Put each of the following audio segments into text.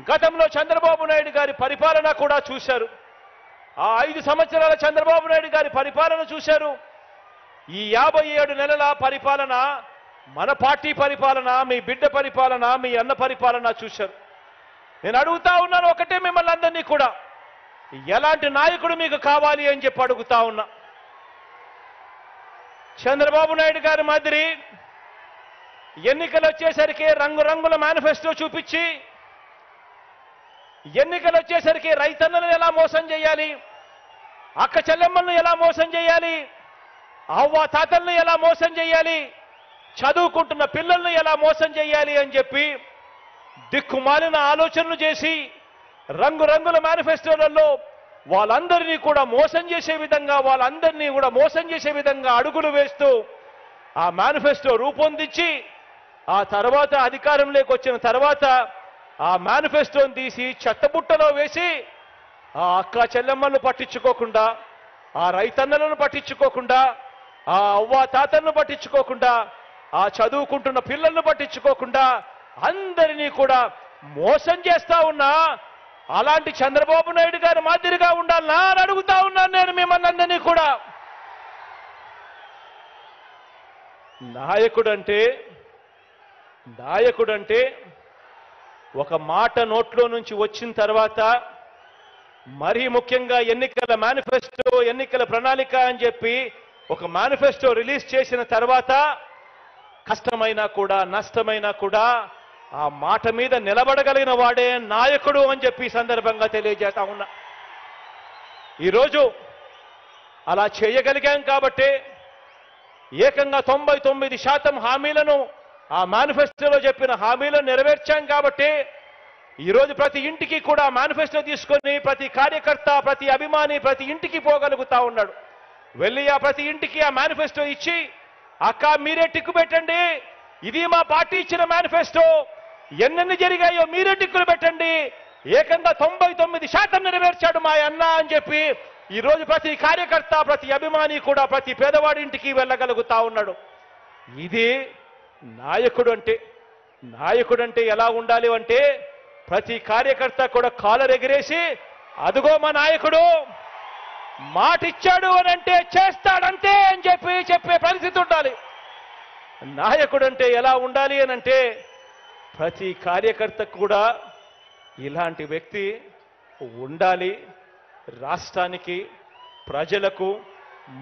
గతంలో చంద్రబాబు నాయుడు గారి పరిపాలన కూడా చూశారు. ఆ 5 సంవత్సరాల చంద్రబాబు నాయుడు గారి పరిపాలన చూశారు. ఈ 57 నెలల పరిపాలన, మన పార్టీ పరిపాలన, మీ బిడ్డ పరిపాలన, మీ అన్న పరిపాలన చూశారు. నేను అడుగుతా ఉన్నాను ఒకటే మిమ్మల్ని అందరినీ కూడా, ఎలాంటి నాయకుడు మీకు కావాలి అని చెప్పి అడుగుతా ఉన్నా. చంద్రబాబు నాయుడు గారి మాదిరి ఎన్నికలు వచ్చేసరికి రంగురంగుల మేనిఫెస్టో చూపించి, ఎన్నికలు వచ్చేసరికి రైతన్నలను ఎలా మోసం చేయాలి, అక్క చెల్లెమ్మలను ఎలా మోసం చేయాలి, అవ్వ తాతలను ఎలా మోసం చేయాలి, చదువుకుంటున్న పిల్లలను ఎలా మోసం చేయాలి అని చెప్పి దిక్కుమాలిన ఆలోచనలు చేసి రంగురంగుల మేనిఫెస్టోలలో వాళ్ళందరినీ కూడా మోసం చేసే విధంగా అడుగులు వేస్తూ ఆ మేనిఫెస్టో రూపొందించి ఆ తర్వాత అధికారంలోకి వచ్చిన తర్వాత ఆ మేనిఫెస్టోని తీసి చెత్తబుట్టలో వేసి ఆ అక్క చెల్లెమ్మలను పట్టించుకోకుండా, ఆ రైతన్నలను పట్టించుకోకుండా, ఆ అవ్వ తాతలను పట్టించుకోకుండా, ఆ చదువుకుంటున్న పిల్లలను పట్టించుకోకుండా అందరినీ కూడా మోసం చేస్తా ఉన్నా అలాంటి చంద్రబాబు నాయుడు గారి మాదిరిగా ఉండాలనా అని అడుగుతా ఉన్నాను నేను మిమ్మల్ని అందరినీ కూడా. నాయకుడంటే ఒక మాట నోట్లో నుంచి వచ్చిన తర్వాత, మరీ ముఖ్యంగా ఎన్నికల మేనిఫెస్టో, ఎన్నికల ప్రణాళిక అని చెప్పి ఒక మేనిఫెస్టో రిలీజ్ చేసిన తర్వాత కష్టమైనా కూడా నష్టమైనా కూడా ఆ మాట మీద నిలబడగలిగిన వాడే నాయకుడు అని చెప్పి సందర్భంగా తెలియజేస్తా ఉన్నా. ఈరోజు అలా చేయగలిగాం కాబట్టి, ఏకంగా 99% హామీలను, ఆ మేనిఫెస్టోలో చెప్పిన హామీలను నెరవేర్చాం కాబట్టి ఈరోజు ప్రతి ఇంటికి కూడా మేనిఫెస్టో తీసుకొని ప్రతి కార్యకర్త, ప్రతి అభిమాని ప్రతి ఇంటికి పోగలుగుతా ఉన్నాడు. వెళ్ళి ఆ ప్రతి ఇంటికి ఆ మేనిఫెస్టో ఇచ్చి, అక్క మీరే టిక్కు పెట్టండి, ఇది మా పార్టీ ఇచ్చిన మేనిఫెస్టో, ఎన్నెన్ని జరిగాయో మీరే టిక్కులు పెట్టండి, ఏకంగా 99% నెరవేర్చాడు మా అన్న అని చెప్పి ఈరోజు ప్రతి కార్యకర్త, ప్రతి అభిమాని కూడా ప్రతి పేదవాడి ఇంటికి వెళ్ళగలుగుతా ఉన్నాడు. ఇది నాయకుడు అంటే ఎలా ఉండాలి అంటే, ప్రతి కార్యకర్త కూడా కాలర్ ఎగిరేసి అదుగో మా నాయకుడు మాట ఇచ్చాడు అని అంటే చేస్తాడంతే అని చెప్పే పరిస్థితి ఉండాలి. నాయకుడు అంటే ఎలా ఉండాలి అని అంటే, ప్రతి కార్యకర్తకు కూడా ఇలాంటి వ్యక్తి ఉండాలి. రాష్ట్రానికి, ప్రజలకు,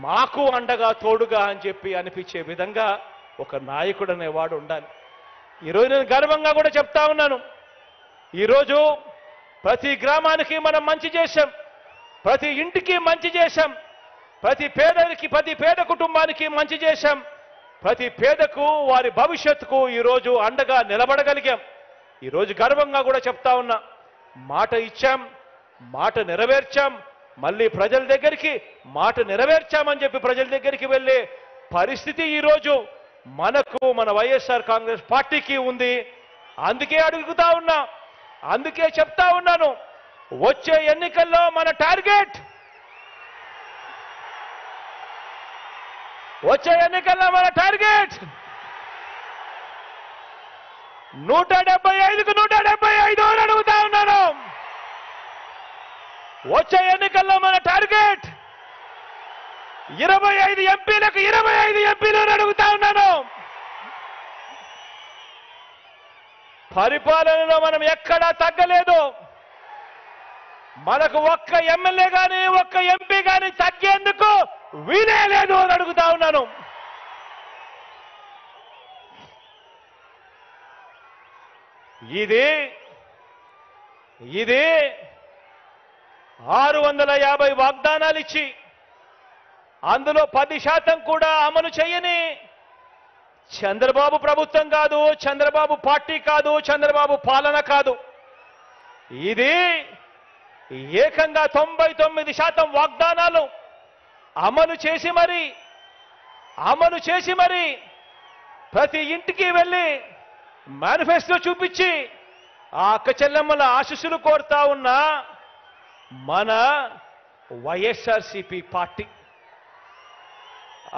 మాకు అండగా తోడుగా అని చెప్పి అనిపించే విధంగా ఒక నాయకుడు అనేవాడు ఉండాలి. ఈరోజు నేను గర్వంగా కూడా చెప్తా ఉన్నాను, ఈరోజు ప్రతి గ్రామానికి మనం మంచి చేశాం, ప్రతి ఇంటికి మంచి చేశాం, ప్రతి పేద కుటుంబానికి మంచి చేశాం, ప్రతి పేదకు వారి భవిష్యత్తుకు ఈరోజు అండగా నిలబడగలిగాం. ఈరోజు గర్వంగా కూడా చెప్తా ఉన్నా, మాట ఇచ్చాం, మాట నెరవేర్చాం, మళ్ళీ ప్రజల దగ్గరికి మాట నెరవేర్చామని చెప్పి ప్రజల దగ్గరికి వెళ్ళే పరిస్థితి ఈరోజు మనకు, మన వైఎస్ఆర్ కాంగ్రెస్ పార్టీకి ఉంది. అందుకే అడుగుతా ఉన్నా, అందుకే చెప్తా ఉన్నాను, వచ్చే ఎన్నికల్లో మన టార్గెట్ 175కు 175 అని అడుగుతా ఉన్నాను. వచ్చే ఎన్నికల్లో మన టార్గెట్ 25 ఎంపీలకు 25 ఎంపీలు అని అడుగుతా ఉన్నాను. పరిపాలనలో మనం ఎక్కడా తగ్గలేదు. మనకు ఒక్క ఎమ్మెల్యే కానీ ఒక్క ఎంపీ కానీ తగ్గేందుకు వీలే లేదు అని అడుగుతా ఉన్నాను. ఇది 650 వాగ్దానాలు ఇచ్చి అందులో 10% కూడా అమలు చేయని చంద్రబాబు ప్రభుత్వం కాదు, చంద్రబాబు పార్టీ కాదు, చంద్రబాబు పాలన కాదు. ఇది ఏకంగా 99% వాగ్దానాలు అమలు చేసి మరి ప్రతి ఇంటికి వెళ్ళి మేనిఫెస్టో చూపించి ఆ అక్క చెల్లెమ్మల ఆశీస్సులు కోరుతా ఉన్న మన వైఎస్ఆర్సీపీ పార్టీ,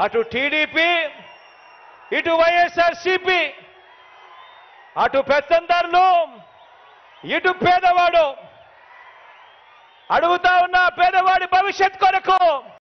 అటు టీడీపీ ఇటు వైఎస్ఆర్సీపీ, అటు పెత్తందారులు ఇటు పేదవాడు అడుగుతా ఉన్న పేదవాడి భవిష్యత్ కొరకు